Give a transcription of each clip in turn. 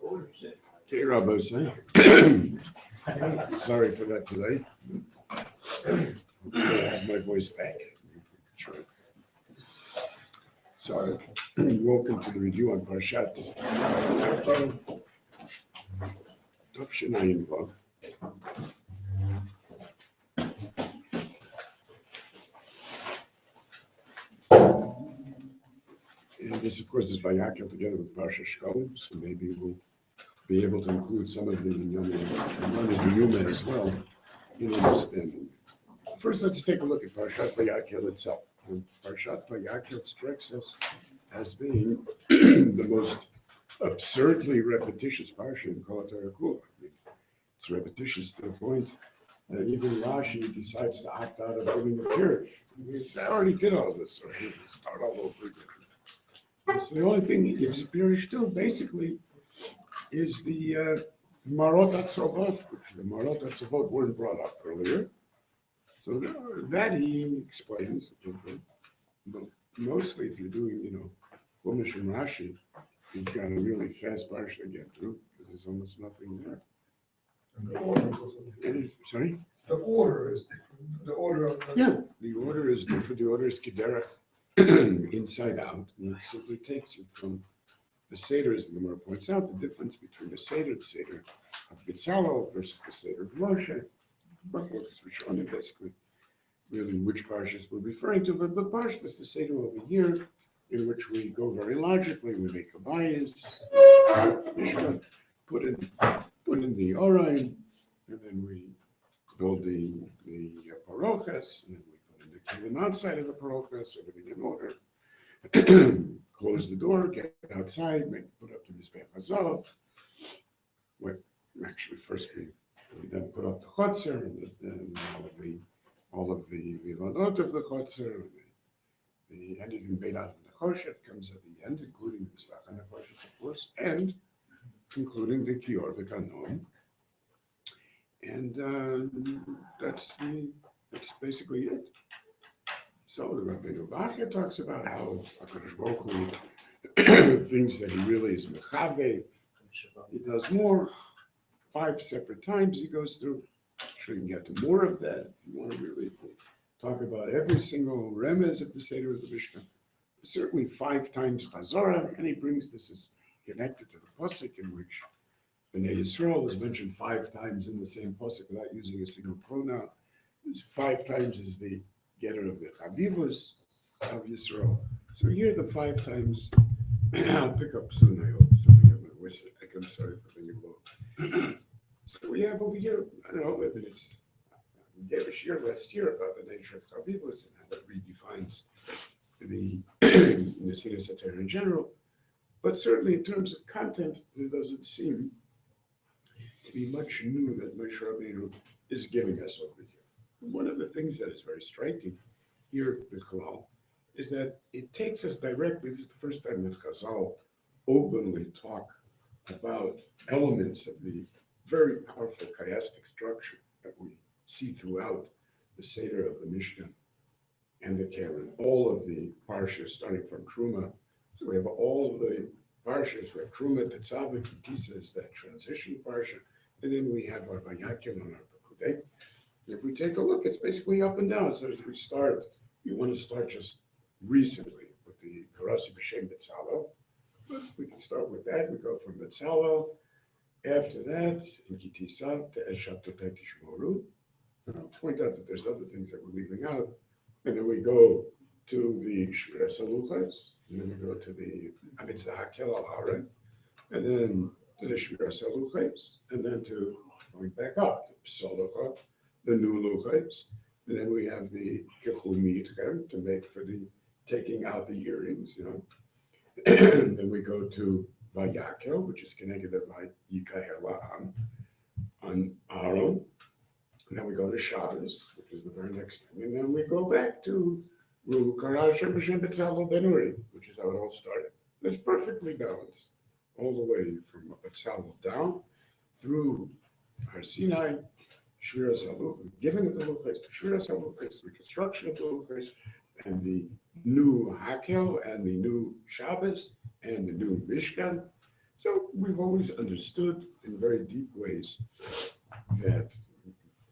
Okay, Rabbi, sorry for that delay. I have my voice back. Sure. So, welcome to the review on Parshat Vayakhel, Dov Shinayin Vav. And this, of course, is Vayakhel together with Parsha Shkolim, so maybe we'll be able to include some of the Yuma as well in understanding. First, let's take a look at Parshat Vayakhel itself. And Parshat Vayakhel strikes us as being the most absurdly repetitious parsha in Kol HaTorah Kula. It's repetitious to the point that even Rashi decides to opt out of giving a Pirush. I already did all this, so we start all over again. So the only thing he gives a Pirush to, basically, is the Marot HaTzovot, which the Marot HaTzovot weren't brought up earlier. So that he explains. But mostly, if you're doing, Chumash and Rashi, you've got a really fast parsha to get through because there's almost nothing there. And the order is also different. Sorry? The order is different. The order of The order is different. The order is Kederach, inside out. And it simply takes you from the Seder, as the Gemara points out, the difference between the Seder of Bitzalel versus the Seder of Moshe. But is Rishonim, basically, really which parshas we're referring to. But the parsha is the Seder over here, in which we go very logically. We make kabayas, put in the orain, and then we build the parochas, and then we put in the kingdom outside of the parochas, everything in order. Close the door, get outside, put up the Mizbech Hazov. Actually, first we then put up the chotzer and all of the villanot of the chotzer, the anything made out of the choshet comes at the end, including the Mizbech and the choshet, of course, and including the kior v'kanon. And that's basically it. So the Rabbeinu Vayakhel talks about how HaKadosh Baruch Hu thinks that he really is mechave. He does more. 5 separate times he goes through. Sure, you can get to more of that if you want to really talk about every single remez of the Seder of the Mishnah. Certainly 5 times Chazorah, and he brings this is connected to the pasuk in which Bnei Yisrael is mentioned 5 times in the same pasuk without using a single pronoun. 5 times is the getter of the Chavivus of Yisrael. So here the 5 times, I'll pick up soon, I hope. I'm sorry for being low. So we have over here, I don't know, we gave a shir last year about the nature of Chavivus and how that redefines the Nesidus HaTorah in general. But certainly in terms of content, there doesn't seem to be much new that Moshe Rabbeinu is giving us over here. One of the things that is very striking here, Bichlal, is that it takes us directly. This is the first time that Chazal openly talk about elements of the very powerful chiastic structure that we see throughout the Seder of the Mishnah and the Keilim. All of the parshas, starting from Truma. So we have all of the parshas. We have Truma, Tetzaveh, Kitisa is that transition parsha. And then we have our Vayakhel and our Pekudei. If we take a look, it's basically up and down. So as we start, you want to start just recently with the Karasi B'Shem Betzalel. We can start with that. We go from Betzalel. After that, in Kitisa to Eshat to Tishmoru. And I'll point out that there's other things that we're leaving out. And then we go to the Shmiras Haluchos. And then we go to the Amitzah Hakel Al Hare. And then to the Shmiras Haluchos. And then to going back up to Psolocha, the new Luchos. And then we have the Kechumidchem to make for the taking out the earrings, Then we go to Vayakhel, which is connected to Vayakhel on Aaron. And then we go to Shabbos, which is the very next thing. And then we go back to Karasha B'Shem Betzalel Ben Uri, which is how it all started. It's perfectly balanced all the way from Betzalel down through Har Sinai, Shmiras Haluchos, giving of the Luchos, the Shmiras Haluchos, the reconstruction of the Luchos, and the new Hakel, and the new Shabbos, and the new Mishkan. So we've always understood in very deep ways that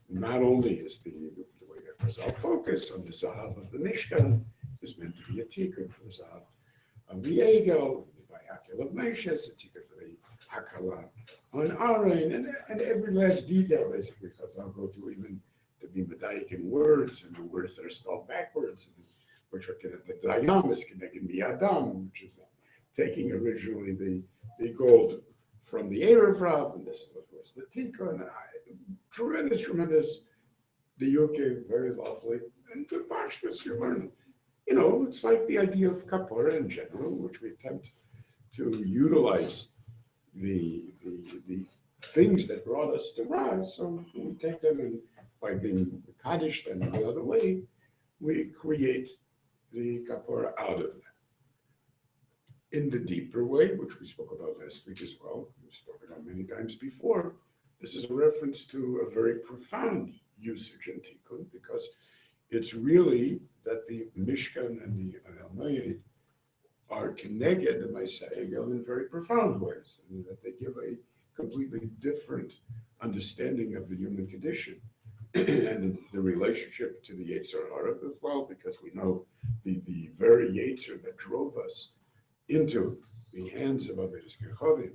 not only is the way that Chazal focus on the Zahav of the Mishkan is meant to be a tikkun for the Zahav of the Vayakhel, the Vayakhel of Moshe, a tikkun for the Hakala on Aaron, and every last detail basically Chazal go to, even to be medayik in words, and the words that are spelled backwards, which are connected to Dayam is connected to Adam, which is taking originally the gold from the Erev Rab, and this was the tikkun. Tremendous diyuke, very lovely, and good pashtus you learn. It's like the idea of kapara in general, which we attempt to utilize the things that brought us to Raz. So we take them, and by being kaddish them in another way, we create the kapara out of them. In the deeper way, which we spoke about last week as well, we spoke about many times before, this is a reference to a very profound usage in Tikkun, because it's really that the Mishkan and the Almayed are connected to Ma'aseh in very profound ways, and that they give a completely different understanding of the human condition and the relationship to the Yetzer Hara as well, because we know the very Yetzer that drove us into the hands of Avedis Kechavim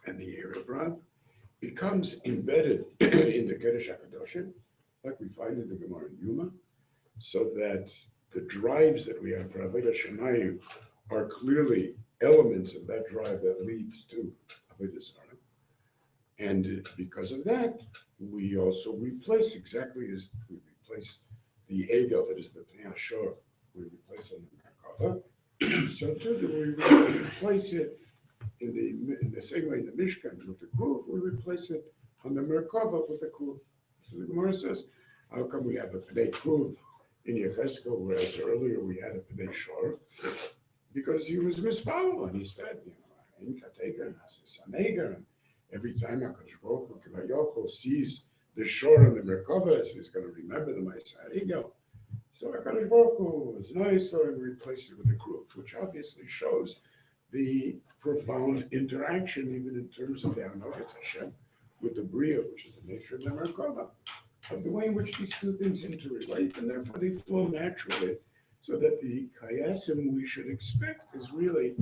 and the Erev Rav becomes embedded in the Kedesh HaKadoshim, like we find in the Gemara in Yuma, so that the drives that we have for Avodah Shemayim are clearly elements of that drive that leads to Avodah Zarah. And because of that, we also replace, exactly as we replace the Egel, that is the Pnei Ashor, we replace it in the Merkava, so too do we replace it in the same way in the Mishkan with the Kruv, we replace it on the Merkava with the Kruv. So the Gemara says, how come we have a Pnei Kruv in Yecheskel, whereas earlier we had a Pnei Shor? Because he was mispallel, and he said, in Kateger and Sameger, and every time HaKadosh Baruch Hu Vayakhel sees the Shor and the Merkava, he's going to remember the Ma'aseh Egel. So HaKadosh Baruch Hu was nice, so he replaced it with the Kruv, which obviously shows the profound interaction, even in terms of the Anogas Hashem, with the Bria, which is the nature of the Merkava, of the way in which these two things interrelate, and therefore they flow naturally, so that the Kayasim we should expect is really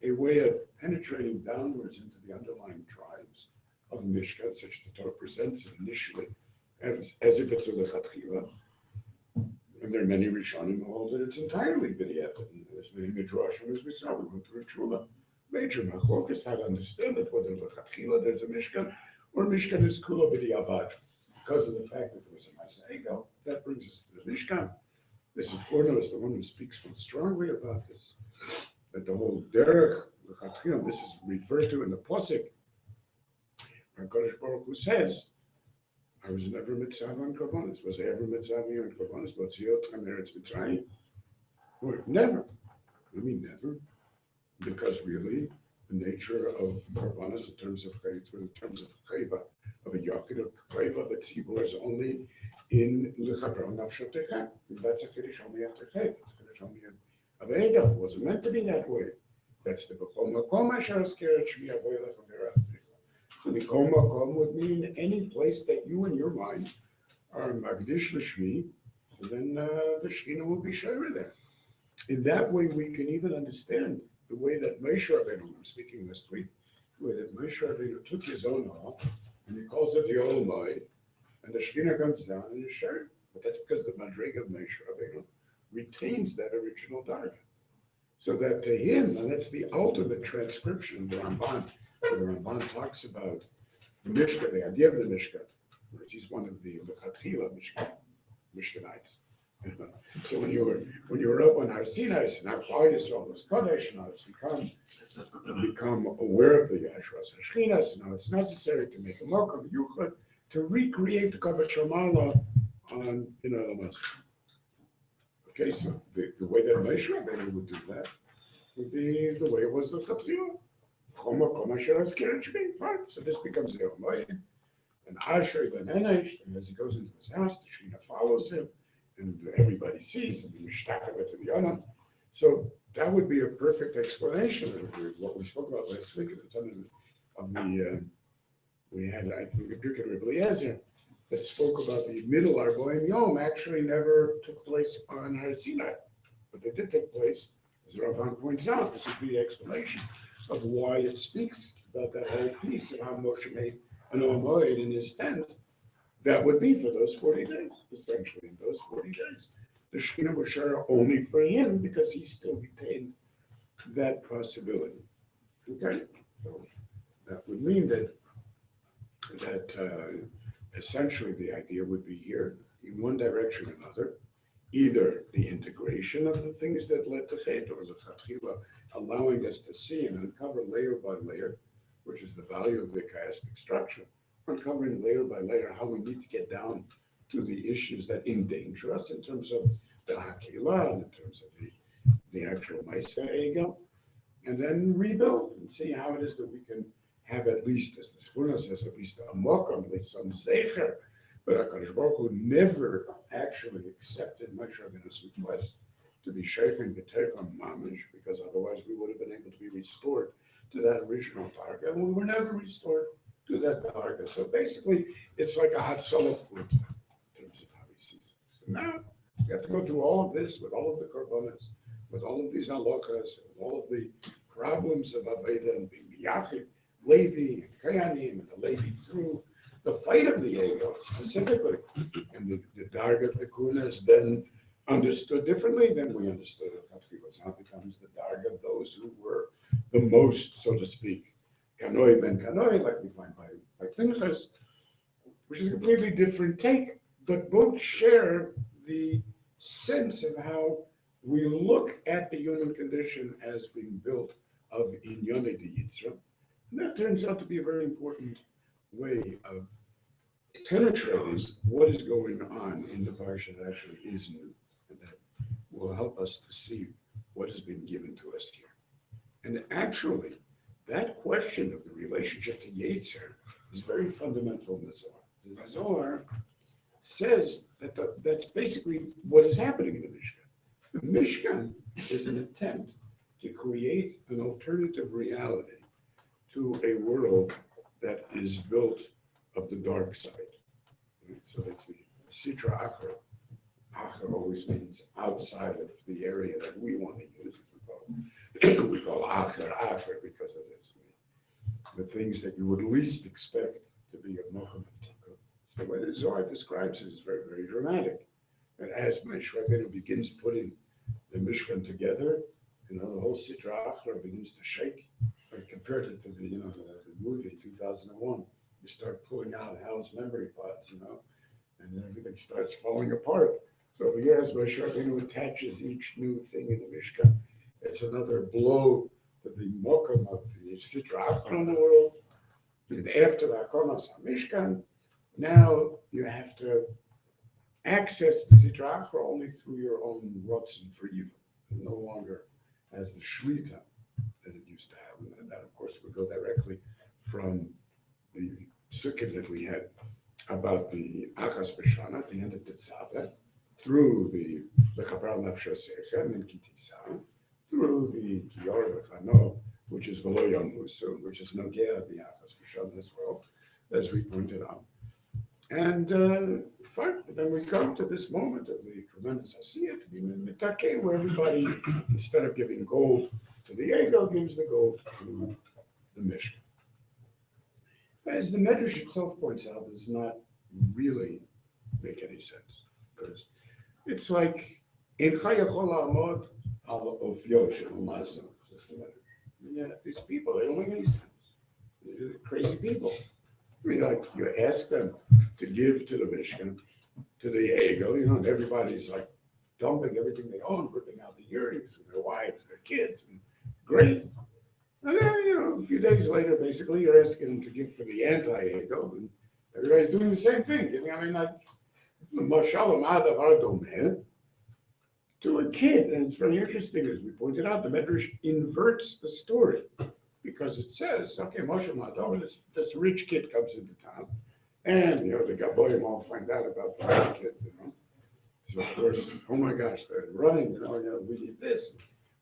a way of penetrating downwards into the underlying tribes of Mishkan, such that the Torah presents it initially as if it's a lechatchila. And there are many Rishonim who hold that it's entirely b'diavad. And there's many Midrashim, as we saw, we went through a Truma. Major Machlokas had to understand that whether lechatchila there's a Mishkan, or Mishkan is kula b'diavad. Because of the fact that there was a Ma'aseh Egel, that brings us to the Mishkan. This is Forno is the one who speaks most strongly about this. That the whole derech, lechatchila, this is referred to in the Posik, where Kodesh Baruch Hu says, I was never mitzav on Korbanos. Was I ever mitzav on Korbanos? Botziot Eretz Mitzrayim? Or never. I mean never. Because really, the nature of Korbanos in terms of chayva, of a yachid or chayva, but tzibur is only in l'chabra nafshotechem. That's a chiddush only after chayv. It's a chiddush only of Egel. It wasn't meant to be that way. That's the b'chol makom asher askeret shmi avoy lechem v'rat. So Mikol Makom would mean any place that you in your mind are Magdish Lishmi, so then the Shekhinah will be Shira there. In that way, we can even understand the way that Moshe Rabbeinu, I'm speaking last week, the way that Moshe Rabbeinu took his own law, and he calls it the Olamai, and the Shekhinah comes down and is Shira. But that's because the Madrega of Moshe Rabbeinu retains that original Darga. So that to him, and that's the ultimate transcription of the Ramban. The Ramban talks about the Mishkan, the idea of the Mishkan, which is one of the Lechatchila Mishkanites. So when you were up on Har Sinai, so now Klal Yisrael was Kodesh, now it's become aware of the Yashras Hashchina, so now it's necessary to make a Mokum Yuchad to recreate the Kavod Shamala on Lamas. Okay, so the way that Moshe Rabbeinu would do that would be the way it was the Lechatchila. Fine. So this becomes the Omayim. And Asher ben Enesh, and as he goes into his house, the Shekhinah follows him, and everybody sees, and the Mishtakavet to the Yonah. So that would be a perfect explanation of what we spoke about last week at the time of the, we had, I think, a Birkat Rebbe Eliezer that spoke about the middle Arboim Yom actually never took place on Har Sinai, but they did take place, as the Ramban points out. This would be the explanation of why it speaks about that whole piece of how Moshe made an Omoed in his tent. That would be for those 40 days, essentially. In those 40 days, the Shekhinah was shara only for him because he still retained that possibility. Okay, so that would mean that essentially the idea would be here in one direction or another, either the integration of the things that led to Chet or the Chatchila, allowing us to see and uncover layer by layer, which is the value of the chiastic structure, uncovering layer by layer how we need to get down to the issues that endanger us in terms of the Hakila and in terms of the actual Maisa Ego, and then rebuild and see how it is that we can have at least, as the Sfuna says, at least a mokum, at least some zecher. But HaKadosh Baruch Hu never actually accepted Moshe Rabbeinu's request to be sheikhing the Techam Mamish, because otherwise we would have been able to be restored to that original Darga, and we were never restored to that Darga. So basically, it's like a Hatzalah in terms of how he sees it. So now, you have to go through all of this with all of the korbanos, with all of these halachas, with all of the problems of Aveda and being Yachid, Levi, and Kayanim, and the Levi through the fight of the ego specifically. And the Darga of the Kuna is then understood differently than we understood it. It now becomes the Darga of those who were the most, so to speak, Kanoi ben Kanoi, like we find by Pinchas, which is a completely different take, but both share the sense of how we look at the human condition as being built of Inyone de Yitzra. And that turns out to be a very important way of penetrating what is going on in the parsha that actually is new, and that will help us to see what has been given to us here. And actually, that question of the relationship to Yetzer is very fundamental in the Zohar. The Zohar says that that's basically what is happening in the Mishkan. The Mishkan is an attempt to create an alternative reality to a world that is built of the dark side. Right? So that's the Sitra Achra. Achra always means outside of the area that we want to use, as we call Achra because of this. The things that you would least expect to be a Mokum of Tikkun. So the way the Zohar describes it is very, very dramatic. And as Moshe Rabbeinu begins putting the Mishkan together, the whole Sitra Achra begins to shake. I compared it to the movie 2001. You start pulling out Hal's memory pods, and then everything starts falling apart. So over here, as Moshe Rabbeinu attaches each new thing in the Mishkan, it's another blow to the Mokum of the Sitra Achra in the world. And after the Hakomas HaMishkan, now you have to access the Sitra Achra only through your own rotzen for evil, and no longer as the Shlita that it used to have. And that, of course, would go directly from the sukkah that we had about the Achas B'Shana at the end of Tetzaveh, through the Chaparal Nafsha Sechem and Kitisa, through the Kiyor V'Chano, which is V'lo Yom Musu, which is Nogea the Achas B'Shana as well, as we pointed out. And fine, then we come to this moment of the tremendous Asiyah, to be Mitake, where everybody, instead of giving gold to the ego, gives the gold to the Mishkan. As the Medrash itself points out, does not really make any sense, because it's like in Chayachol Amod al Ofyo Shel Mazon. These people, they don't make any sense. They're crazy people. I mean, like, you ask them to give to the Mishkan, to the ego, and everybody's like dumping everything they own, ripping out the earrings from their wives, their kids, and great. And then, a few days later, basically, you're asking them to give for the anti-ego, and everybody's doing the same thing. To a kid, and it's very interesting, as we pointed out, the Medrash inverts the story, because it says, okay, Moshe Mador, this rich kid comes into town, and the Gaboyim all find out about the rich kid, So of course, oh my gosh, they're running, we need this.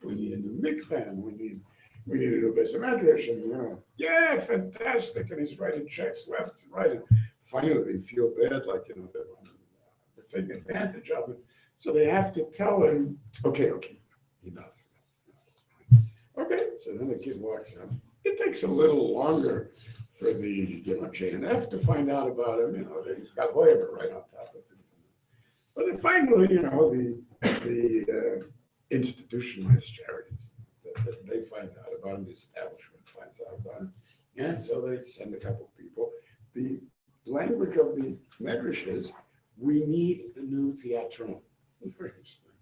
we need a new mikveh, and we need a new Beis Medrash, and yeah, fantastic. And he's writing checks left and right. And finally, they feel bad, like they're taking advantage of it. So they have to tell him, okay, enough. Okay, so then the kid walks out. It takes a little longer for the J&F to find out about him. They got Hoyer right on top of it. But then finally, the institutionalized charities, they find out about him, the establishment finds out about him. And so they send a couple people. The language of the Medrash is, we need a new theatron. It's very interesting.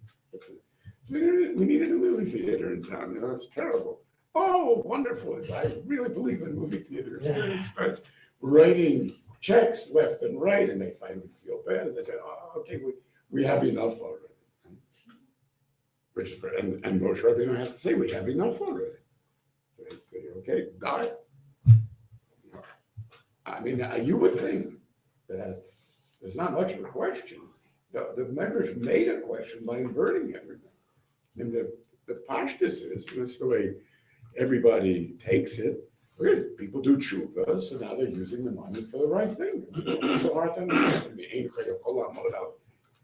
We need a new movie theater in town. It's terrible. Oh, wonderful. I really believe in movie theaters. And it starts writing checks left and right, and they finally feel bad. And they say, oh, okay, we have enough already. And Moshe Rabbeinu has to say, we have enough already. So they say, okay, die. I mean, you would think that there's not much of a question. The Medrash made a question by inverting everything. And the pashtus is, and that's the way everybody takes it, because people do tshuva, so now they're using the money for the right thing. It's so hard to understand.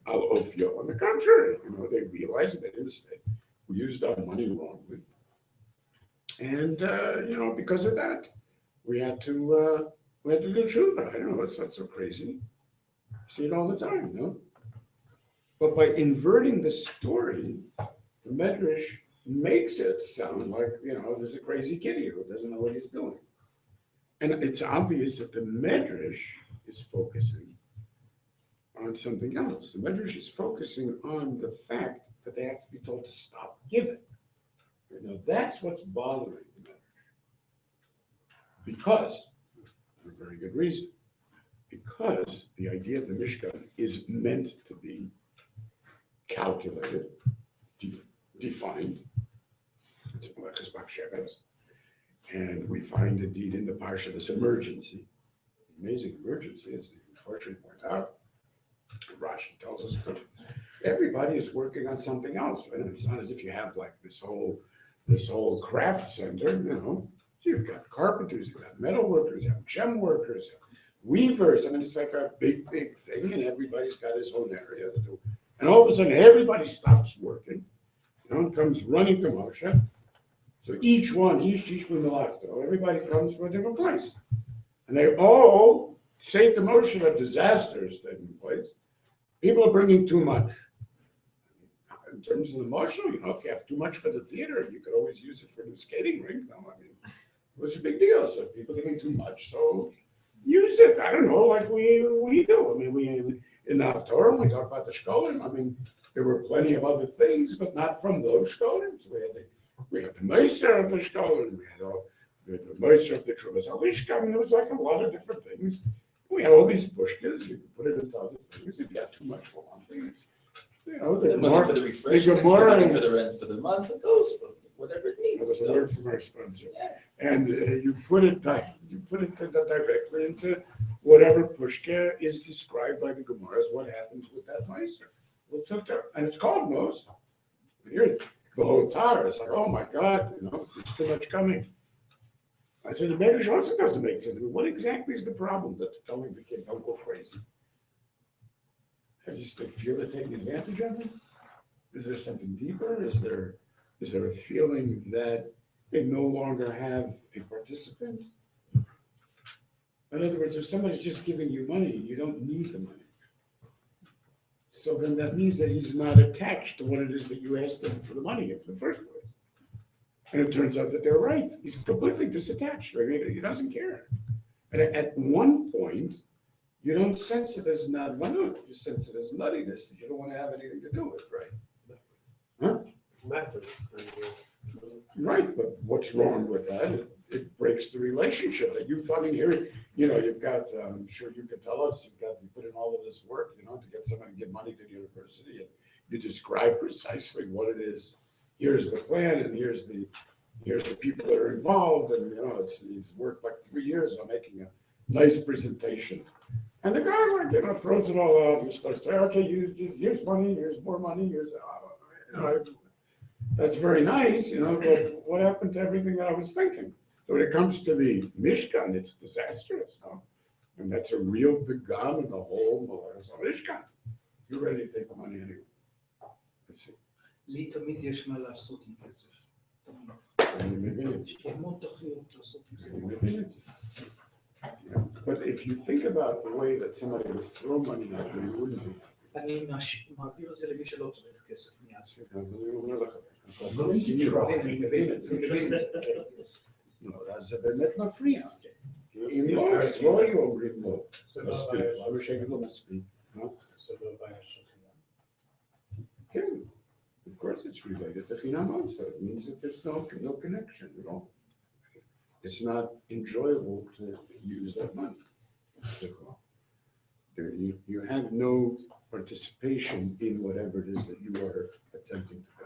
On the contrary, they realize they made a mistake. We used our money wrongly. And, because of that, we had to do tshuva. I don't know, it's not so crazy. See it all the time, But by inverting the story, the Medrash makes it sound like, there's a crazy kid here who doesn't know what he's doing. And it's obvious that the Medrash is focusing on something else. The Medrash is focusing on the fact that they have to be told to stop giving. That's what's bothering the Medrash. Because, for a very good reason, because the idea of the Mishkan is meant to be calculated, defined. It's Malachas Bachsheves. And we find indeed in the Parsha this emergency, amazing emergency, as the unfortunate point out. Rashi tells us that everybody is working on something else, right? And it's not as if you have like this whole craft center, So you've got carpenters, you've got metal workers, you have gem workers, you have weavers. I mean, it's like a big thing, and everybody's got his own area to do. And all of a sudden, everybody stops working, and comes running to Moshe. So each Milachto, everybody comes from a different place. And they all say to Moshe that disaster is taking place. People are bringing too much. In terms of the marshal, if you have too much for the theater, you could always use it for the skating rink. It was a big deal. So people are giving too much, so use it. I don't know, like we do. We in the Haftorah, we talk about the shkolim. There were plenty of other things, but not from those shkolim. So we had the Meiser of the shkolim. We had the Meiser of the Trubas Halishka. There was like a lot of different things. We had all these pushkas. You could put it into other things. If you got too much for one thing, it's the money for the refreshments, the money for the rent for the month, it goes for whatever it needs. That was a word from our sponsor. Yeah. And you put it directly into whatever pushka is described by the Gemara as what happens with that meister. And it's called Mos. Here, the whole Torah is like, oh my God, there's too much coming. I said, the Medrash also doesn't make sense. What exactly is the problem that they're telling the kid, don't go crazy? They feel they're taking advantage of it? Is there something deeper? Is there a feeling that they no longer have a participant? In other words, if somebody's just giving you money, you don't need the money. So then that means that he's not attached to what it is that you asked him for the money in the first place. And it turns out that they're right. He's completely disattached. He doesn't care. And at one point, you don't sense it as nadvanut. You sense it as nuttiness that you don't want to have anything to do with, right? Methods. Right, but what's wrong with that? It breaks the relationship that you fucking hear. You've got, I'm sure you could tell us, you put in all of this work, to get somebody to give money to the university, and you describe precisely what it is. Here's the plan, and here's the people that are involved, and he's worked like 3 years on making a nice presentation. And the guy, throws it all out and starts saying, okay, here's money, here's more money, That's very nice, but what happened to everything that I was thinking? So when it comes to the Mishkan, it's disastrous, no? And that's a real begun in the whole Malaras Mishkan. You're ready to take the money anyway. Let's see. לי תמיד יש מה לעשות עם כסף. תמיד. אני מבין את זה. יש לי המון תוכניות לעשות עם זה. אני מבין את זה. Yeah. But if you think about the way that somebody would throw money out, they wouldn't be. אני מעביר את זה למי שלא צריך כסף מיד. סליחה, אני אומר לך. אני מבין את זה. אז זה באמת מפריע. אם לא, אז לא היו אומרים לו, זה מספיק, למה שיגיד לו מספיק? זה לא בעיה של חינם. כן, of course it's related to חינם also. It means that there's no connection at all. It's not enjoyable to use that money. You have no participation in whatever it is that you are attempting to do.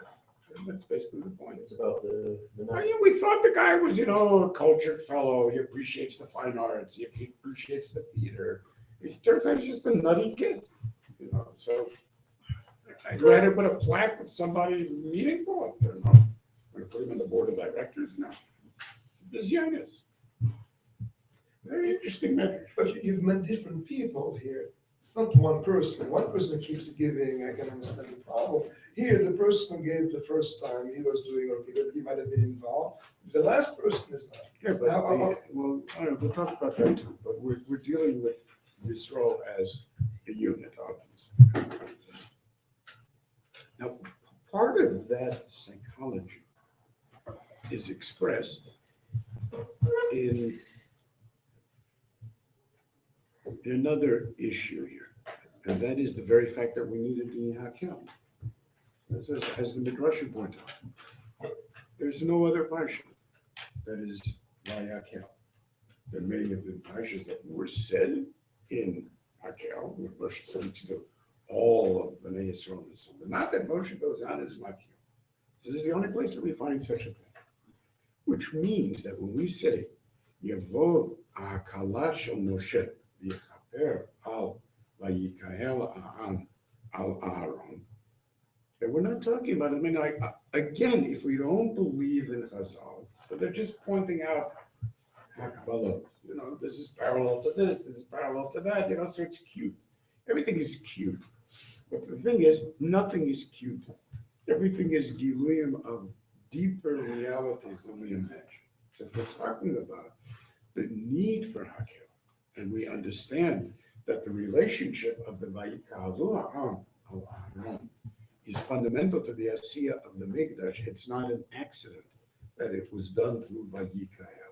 And that's basically the point. It's about the We thought the guy was, a cultured fellow. He appreciates the fine arts. He appreciates the theater. It turns out he's just a nutty kid, So I'd rather put a plaque of somebody meaningful up there. No, I'm going to put him on the board of directors now. This Yanis. Very interesting measure. But you've met different people here. It's not one person. One person keeps giving, I can understand the problem. Here, the person who gave the first time, he was doing okay, but he might have been involved. The last person is not. Yeah, but we'll talk about that too. But we're dealing with Yisrael as a unit, obviously. Now, part of that psychology is expressed in another issue here, and that is the very fact that we needed the Vayakhel. As the Midrashim point out, there's no other parsha that is Vayakhel. There may have been parshas that were said in Vayakhel, where Moshe speaks to all of Bnei Yisrael, but not that Moshe goes on as Vayakhel. This is the only place that we find such a thing, which means that when we say Yavo Hakala Shel Moshe V'Yichaper Al Vayikael Ha'am Al Aaron, that we're not talking about, again, if we don't believe in Chazal, so they're just pointing out Hakbalot, this is parallel to this is parallel to that, so it's cute. Everything is cute. But the thing is, nothing is cute. Everything is giluyim of deeper realities than we imagine. So if we're talking about the need for Hakel, and we understand that the relationship of the Vayikalu Ha'am al Aaron is fundamental to the Asiyah of the Mikdash, it's not an accident that it was done through Vayikael.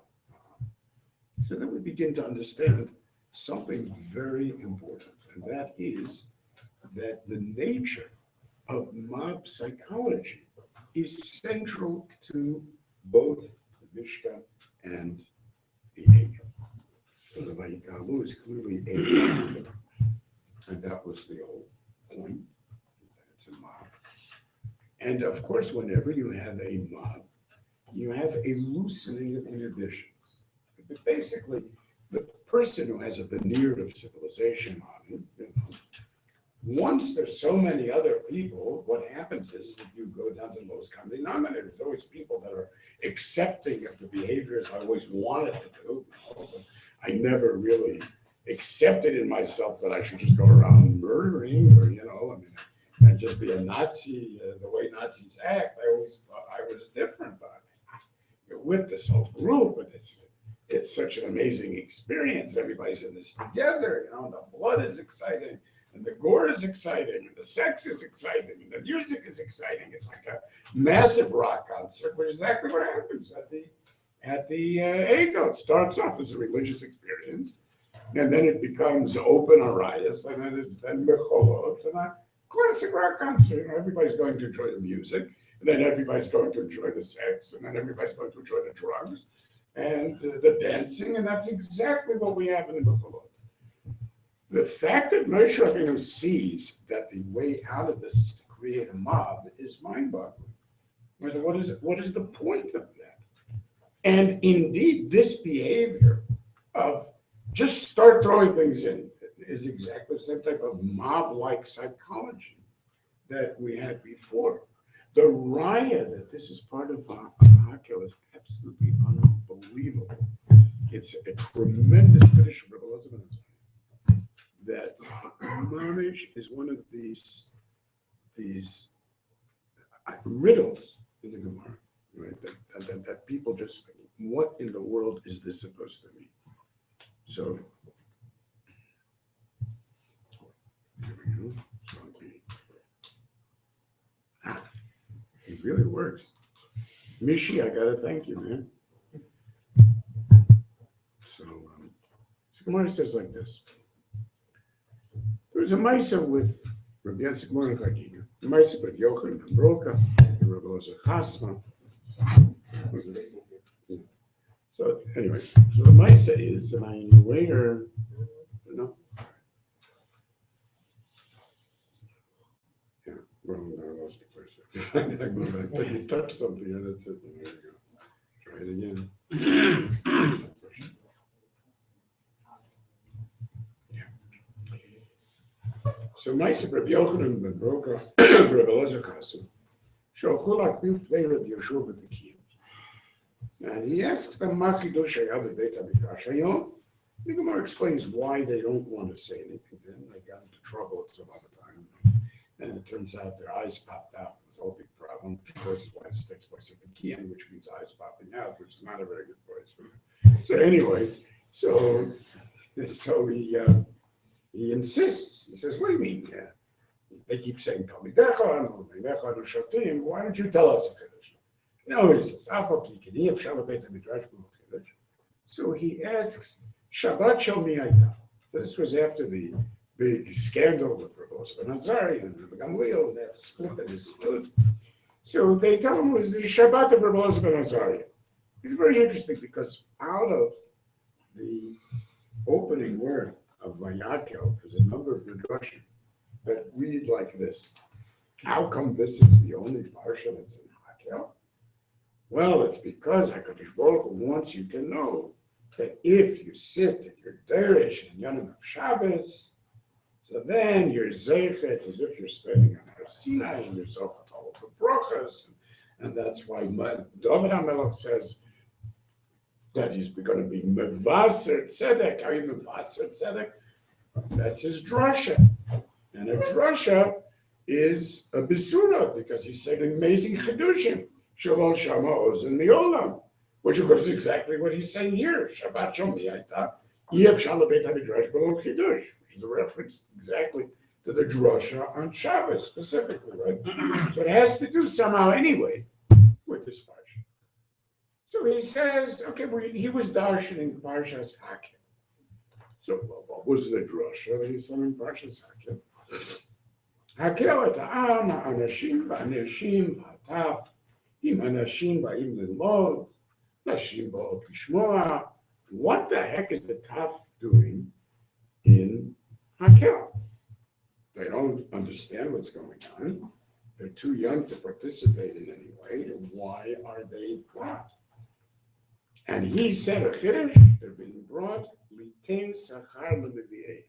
So then we begin to understand something very important, and that is that the nature of mob psychology is central to both the Mishkan and the Egel. So the Vayikalu is clearly Egel, and that was the whole point. It's a mob. And of course, whenever you have a mob, you have a loosening of inhibitions. But basically, the person who has a veneer of civilization on him, once there's so many other people, what happens is that you go down to the lowest common denominator. There's always people that are accepting of the behaviors I always wanted to do. But I never really accepted in myself that I should just go around murdering or, and just be a Nazi the way Nazis act. I always thought I was different, but you're with this whole group, and it's such an amazing experience. Everybody's in this together, the blood is exciting, and the gore is exciting, and the sex is exciting, and the music is exciting. It's like a massive rock concert, which is exactly what happens at the Ego. It starts off as a religious experience, and then it becomes open arias, and then it's mecholot, and a classic rock concert. Everybody's going to enjoy the music, and then everybody's going to enjoy the sex, and then everybody's going to enjoy the drugs and the dancing, and that's exactly what we have in the mecholot. The fact that Moshe Rabbeinu sees that the way out of this is to create a mob is mind-boggling. What is the point of that? And indeed, this behavior of just start throwing things in is exactly the same type of mob-like psychology that we had before. The raya that this is part of Vayakhel is absolutely unbelievable. It's a tremendous tradition, Rebbe Elazar, that mamish is one of these riddles in the Gemara, right? That people just think, what in the world is this supposed to mean? So, here we go. So it really works. Mishi, I gotta thank you, man. So Gemara says like this. There was a Maisa with Rabbi Yitzchak Mordechai Chagiga, a Maisa with Yochanan ben Broka, and Rabbi Elazar Chasma. So anyway, so the Maisa is, am I in your way or no? Yeah, well, I lost the place. You touch something and that's it. There you go. Try it again. So Maisa Rabbi Yochanan ben Broka, Rabbi Elazar Chasma, Shocholak Bil Play Rabbi Yeshua ben Bekiim. And he asks them, Machidosh Hayab Beit HaMikdash Hayom. The Gemara explains why they don't want to say anything to him. They got into trouble at some other time. And it turns out their eyes popped out. It was a whole big problem, which of course is why it takes place at Bekiim, which means eyes popping out, which is not a very good place. So anyway, so he insists. He says, what do you mean? Yeah. They keep saying, why don't you tell us a Kiddush? No, he says, so he asks, Shabbat Shel Mi Hayta. This was after the big scandal with Rabbi Elazar ben Azariah and Rabbi Gamliel, and they have split and stood. So they tell him it was the Shabbat of Rabbi Elazar ben Azariah. It's very interesting because out of the opening word of Vayakhel, there's a number of midrashim that read like this. How come this is the only parsha that's in Hakhel? Well, it's because HaKadosh Baruch Hu wants you to know that if you sit in your derish and Yom of Shabbos, so then you're zeichet, it's as if you're standing on Har Sinai and yourself with all of the brachas, and that's why David HaMelech says that he's going to be mevaser tzedek. Are you mevaser tzedek? That's his drasha, and a drasha is a besura because he said amazing chidushim. Shalom Shamos in the Olam, which of course is exactly what he's saying here. Shabbat Shom V'Yayta, Yev Shalom Beit HaMidrash B'Lo Chidush, which is a reference exactly to the drasha on Shabbos specifically, right? So it has to do somehow anyway with this parsha. So he says, okay, well, he was darshaning Parshas Hakhel. So what was the drasha that he's saying in Parshas Hakhel? Hakhel et ha'am ha'anashim v'anashim v'hataf im anashim ba'im lilmod nashim ba'ot lishmoa. What the heck is the taf doing in Hakhel? They don't understand what's going on. They're too young to participate in any way. Why are they brought? And he said a chiddush, they're being brought litain sachar le'nevi'ei,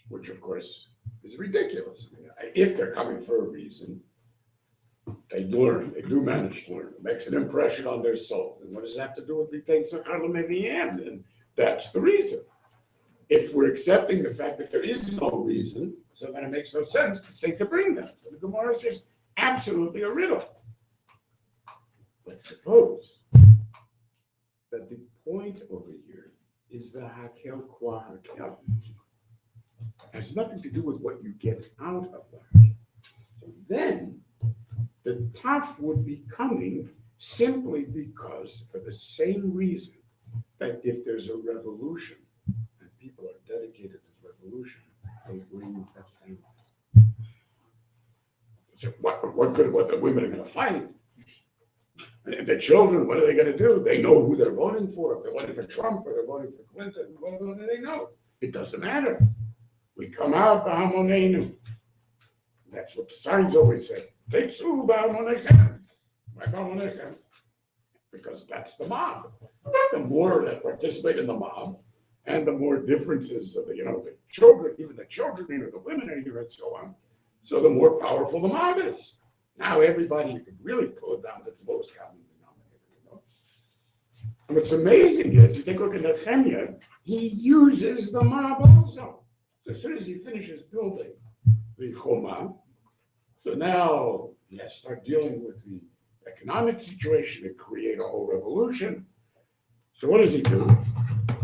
which of course is ridiculous. I mean, if they're coming for a reason, they learn, they do manage to learn. It makes an impression on their soul. And what does it have to do with litain sachar le'nevi'ei? And that's the reason. If we're accepting the fact that there is no reason, so then it makes no sense to say to bring them. So the Gemara is just absolutely a riddle. But suppose that the point over here is the Hakhel qua Hakhel. It has nothing to do with what you get out of the Hakhel. So then the taf would be coming simply because, for the same reason, that if there's a revolution and people are dedicated to the revolution, they bring a family. So what the women are going to fight? And the children, what are they going to do? They know who they're voting for. If they're voting for Trump or they're voting for Clinton, what do they know? It doesn't matter. We come out, b'hamonenu. That's what the signs always say. Tetzu b'hamonechem. Why b'hamonechem? Because that's the mob. The more that participate in the mob, and the more differences of the children, even the children, the women are here, and so on. so the more powerful the mob is. Now everybody, you can really pull it down to the lowest common denominator. And what's amazing is, you take a look at Nehemiah, he uses the mob also. So as soon as he finishes building the Choma, so now he has to start dealing with the economic situation and create a whole revolution. So what does he do?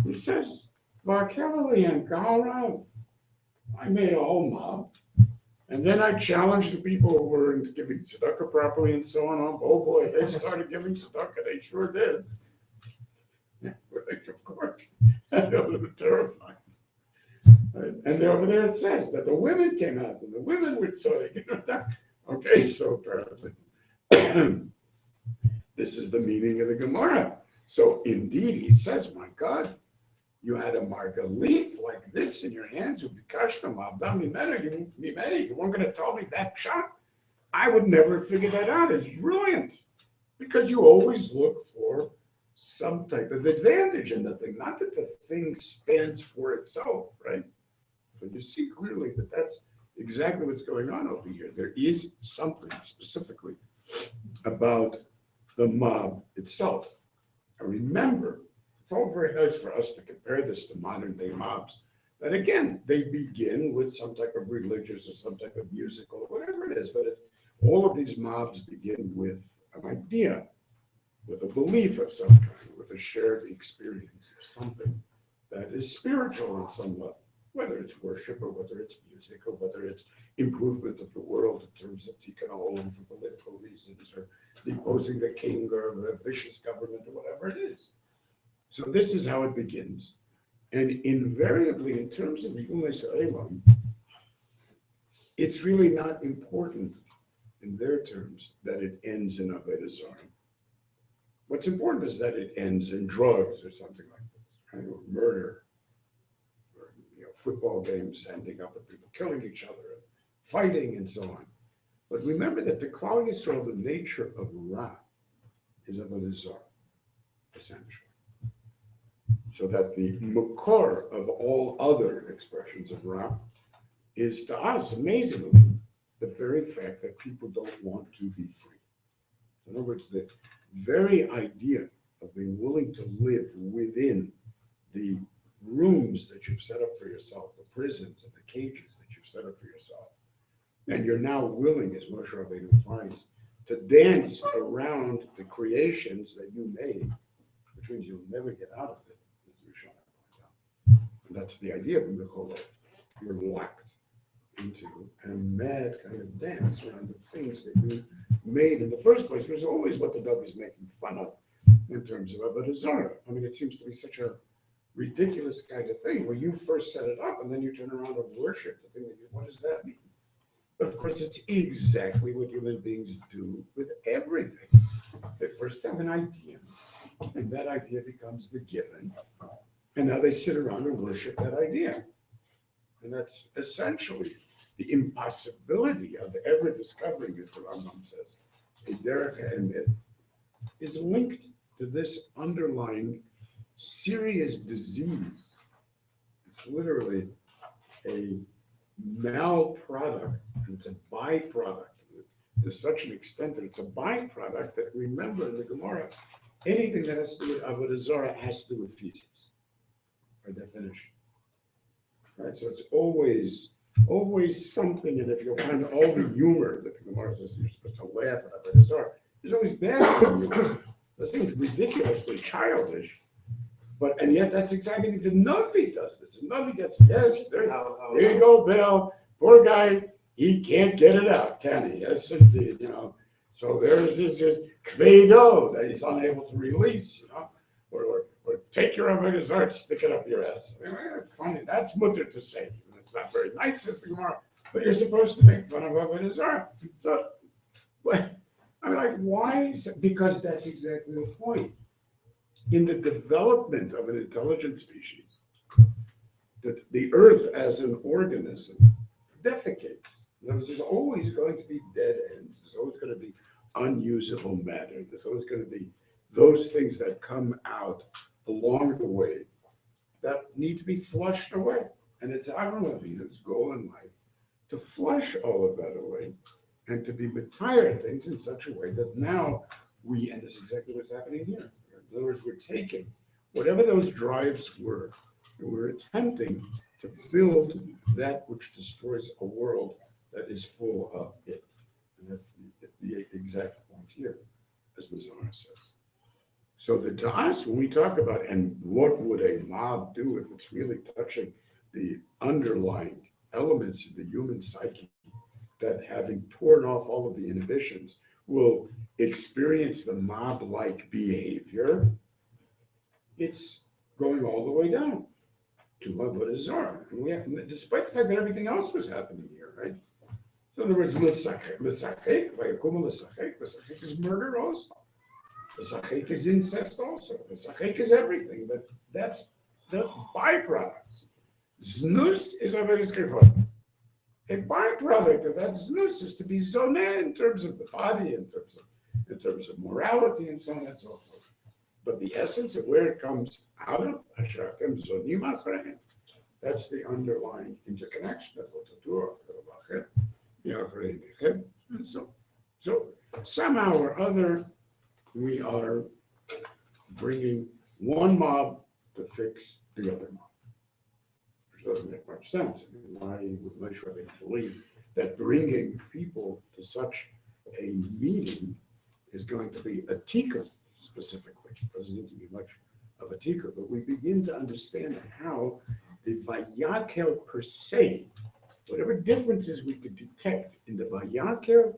He says, Vayakhel and Gaurav, I made a whole mob. And then I challenged the people who weren't giving tzedakah properly and so on. Oh boy, they started giving tzedakah. They sure did. Of course, that was terrifying. And over there it says that the women came out and the women were so. Okay, so apparently this is the meaning of the Gemara. So indeed, he says, my God, you had a margalit like this in your hands. You weren't going to tell me that shot. I would never figure that out. It's brilliant because you always look for some type of advantage in the thing, not that the thing stands for itself, right? So you see clearly that that's exactly what's going on over here. There is something specifically about the mob itself. And remember, it's all very nice for us to compare this to modern day mobs, that again, they begin with some type of religious or some type of musical, or whatever it is, but all of these mobs begin with an idea, with a belief of some kind, with a shared experience of something that is spiritual in some level, whether it's worship or whether it's music or whether it's improvement of the world in terms of tikkun olam for political reasons or deposing the king or the vicious government or whatever it is. So this is how it begins. And invariably, in terms of the Umas Elam, it's really not important in their terms that it ends in Avodah Zarah. What's important is that it ends in drugs or something like this, right? Or murder, or football games ending up with people killing each other, fighting, and so on. But remember that the Klal Yisrael, the nature of Ra, is Avodah Zarah, essentially. So that the makor of all other expressions of Ra is to us, amazingly, the very fact that people don't want to be free. In other words, the very idea of being willing to live within the rooms that you've set up for yourself, the prisons and the cages that you've set up for yourself, and you're now willing, as Moshe Rabbeinu finds, to dance around the creations that you made, which means you'll never get out of it, as Rishon points out. And that's the idea of Mecholo. You're locked into a mad kind of dance around the things that you made in the first place, which is always what the dog is making fun of in terms of Avodah Zarah. I mean, it seems to be such a ridiculous kind of thing where you first set it up and then you turn around and worship the thing. What does that mean? But of course, it's exactly what human beings do with everything. They first have an idea, and that idea becomes the given, and now they sit around and worship that idea. And that's essentially the impossibility of ever discovering, as the Rambam says, a derech emet, is linked to this underlying serious disease. It's literally a malproduct, and it's a byproduct to such an extent that it's a byproduct that, remember in the Gemara, anything that has to do with Avodah Zarah has to do with feces, by definition. Right, so it's always something, and if you'll find all the humor that the Gemara says you're supposed to laugh at Avodah Zarah, there's always bad humor. That seems ridiculously childish, and yet that's exactly the Navi does this. The Navi gets, yes, there you go, Bill. Poor guy, he can't get it out, can he? Yes, indeed, So there's this kvedo that he's unable to release, or take your Avodah Zarah, stick it up your ass. I mean, funny, that's mutter to say. It's not very nice, says the Gemara, but you're supposed to make fun of Avodah Zarah. So, I'm like, why? Because that's exactly the point. In the development of an intelligent species, that the earth as an organism defecates. In other words, there's always going to be dead ends. There's always going to be unusable matter. There's always going to be those things that come out along the way that need to be flushed away. And it's our Ravina's goal in life to flush all of that away and to be retired things in such a way that now and this is exactly what's happening here. In other words, we're taking whatever those drives were, and we're attempting to build that which destroys a world that is full of it. And that's the exact point here, as the Zohar says. So that to us, when we talk about, and what would a mob do if it's really touching the underlying elements of the human psyche, that having torn off all of the inhibitions will experience the mob-like behavior, it's going all the way down to Avodah Zarah. And we have, despite the fact that everything else was happening here, right? So in other words, Vayakhel is murder also. L'sachek is incest also. L'sachek is everything, but that's the byproducts. Znus is Avodas Kefod. A byproduct of that znus is to be zoneh in terms of the body, in terms of morality, and so on and so forth. But the essence of where it comes out of, that's the underlying interconnection of and so somehow or other, we are bringing one mob to fix the other mob. Which doesn't make much sense. I mean, why would Moshe Rabbeinu believe that bringing people to such a meeting is going to be a tikkun specifically? It doesn't need to be much of a tikkun, but we begin to understand how the Vayakhel per se, whatever differences we could detect in the Vayakhel,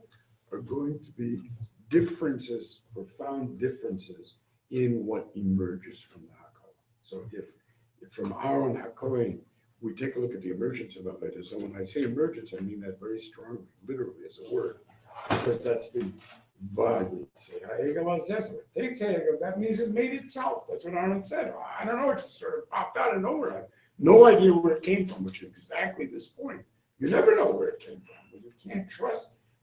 are going to be differences, profound differences in what emerges from the Hakohen. So if from Aaron HaKohen, we take a look at the emergence of Avodah. So when I say emergence, I mean that very strongly, literally as a word, because that's the Vayikol. It takes Hegel, that means it made itself. That's what Aaron said. I don't know, it just sort of popped out of nowhere. I have no idea where it came from, which is exactly this point. You never know where it came from, but you can't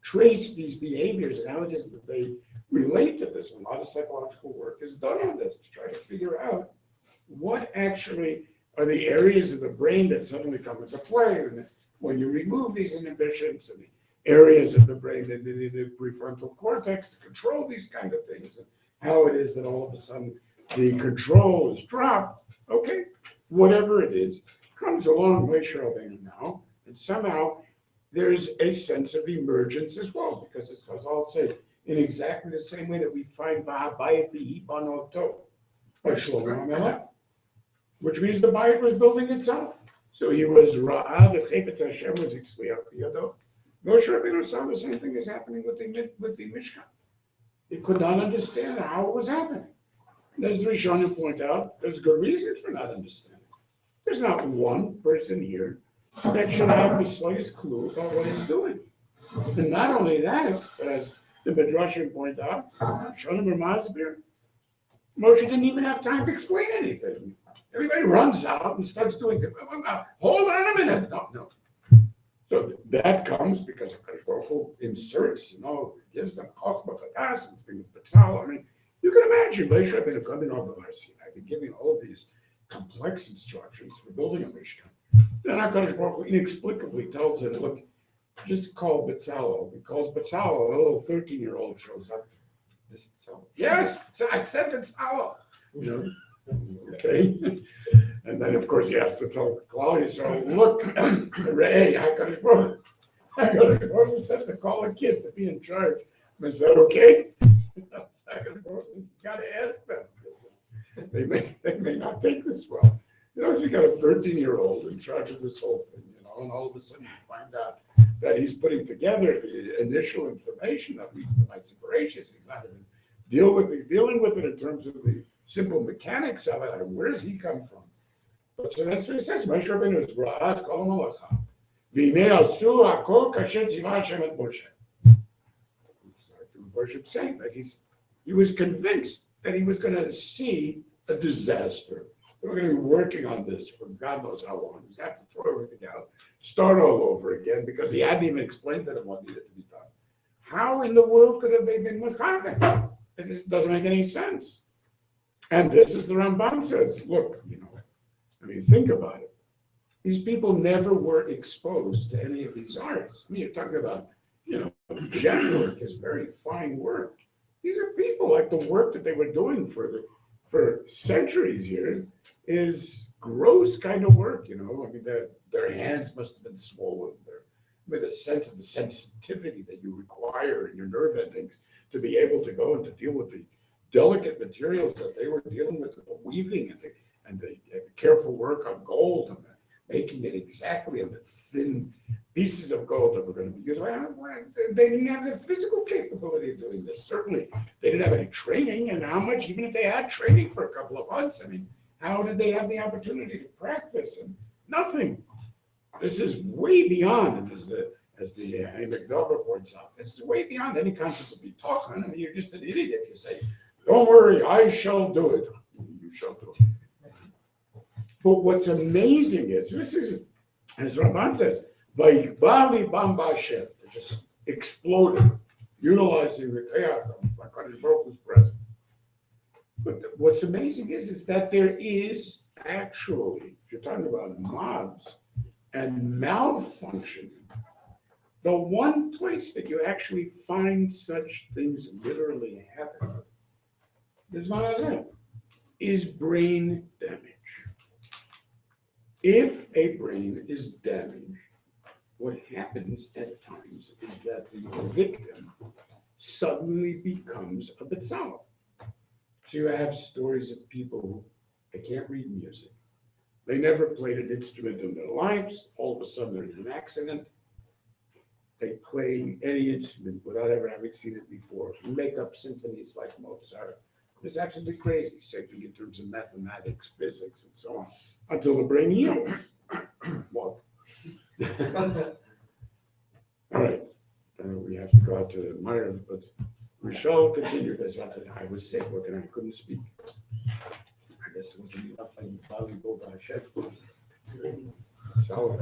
trace these behaviors and how it is that they relate to this. And a lot of psychological work is done on this to try to figure out what actually are the areas of the brain that suddenly come into play. And when you remove these inhibitions and the areas of the brain in the prefrontal cortex to control these kind of things, and how it is that all of a sudden the control is dropped. Okay, whatever it is, comes along Moshe Rabbeinu now, and somehow there's a sense of emergence as well, because it's, as I'll say, in exactly the same way that we find Vahabayit Bihi Banoto by Shlomo HaMelech, which means the Bayit was building itself. So he was Ra'ad, the Chayfetz Hashem was Itzliach B'yado. Moshe Rabbeinu saw the same thing is happening with the Mishkan. He could not understand how it was happening. And as the Rishonim point out, there's good reasons for not understanding. There's not one person here that should have the slightest clue about what he's doing. And not only that, but as the Midrashim point out, Rishonim or Masbir, Moshe didn't even have time to explain anything. Everybody runs out and starts doing it. Hold on a minute. No. So that comes because HaKadosh Baruch Hu inserts, gives them Chochmah Chadas and things of Betzal. I mean, you can imagine Moshe Rabbeinu coming over Har Sinai, been giving all of these complex instructions for building a Mishkan. Then HaKadosh Baruch Hu inexplicably tells him, look, just call Betzalel. He calls Betzalel, a little 13-year-old shows up. This Betzalel. Yes, I said Betzalel. Okay. And then, of course, he has to tell Claudia, so look, Ray, HaKadosh Baruch Hu said to call a kid to be in charge. I said, okay. You got to ask them. They may not take this well. If you got a 13-year-old in charge of this whole thing, and all of a sudden you find out that he's putting together the initial information that leads to my separation. He's not even dealing with it in terms of the simple mechanics of it. Where does he come from? So that's what it says. Moshe Rabbeinu is Ra'ad Kol Malacha. V'nei asu hakol kasher tzivah Hashem et Moshe. Worship saying that he was convinced that he was going to see a disaster. They were going to be working on this for God knows how long. He was going to have to throw everything out, start all over again, because he hadn't even explained to them what needed to be done. How in the world could have they been mechaveh? It just doesn't make any sense. And this is the Ramban says, look, think about it. These people never were exposed to any of these arts. I mean, you're talking about, jet work is very fine work. These are people like the work that they were doing for centuries here is gross kind of work, I mean, their hands must have been swollen. With a sense of the sensitivity that you require in your nerve endings to be able to go and to deal with the delicate materials that they were dealing with, the weaving and the careful work on gold and making it exactly in the thin pieces of gold that were going to be used. They didn't have the physical capability of doing this. Certainly, they didn't have any training, and how much, even if they had training for a couple of months, I mean, how did they have the opportunity to practice? And nothing. This is way beyond, and as the McDover points out, this is way beyond any concept of bitachon. I mean, you're just an idiot if you say, "Don't worry, I shall do it." You shall do it. But what's amazing is, this is, as Ramban says, Vayikhbali Bamba Hashem. It just exploded, utilizing the chaos of HaKadosh Baruch Hu's presence. But what's amazing is that there is actually, if you're talking about mobs and malfunction, the one place that you actually find such things literally happen is brain damage. If a brain is damaged, what happens at times is that the victim suddenly becomes a betzalel. So you have stories of people who, they can't read music. They never played an instrument in their lives. All of a sudden, they're in an accident. They play any instrument without ever having seen it before. Make up symphonies like Mozart. It's absolutely crazy, same thing in terms of mathematics, physics, and so on, until the brain heals. Well, all right. We have to go out to Meyer, but we shall continue this. I was sick, I couldn't speak. I guess it wasn't enough. I probably go by Hashem. So,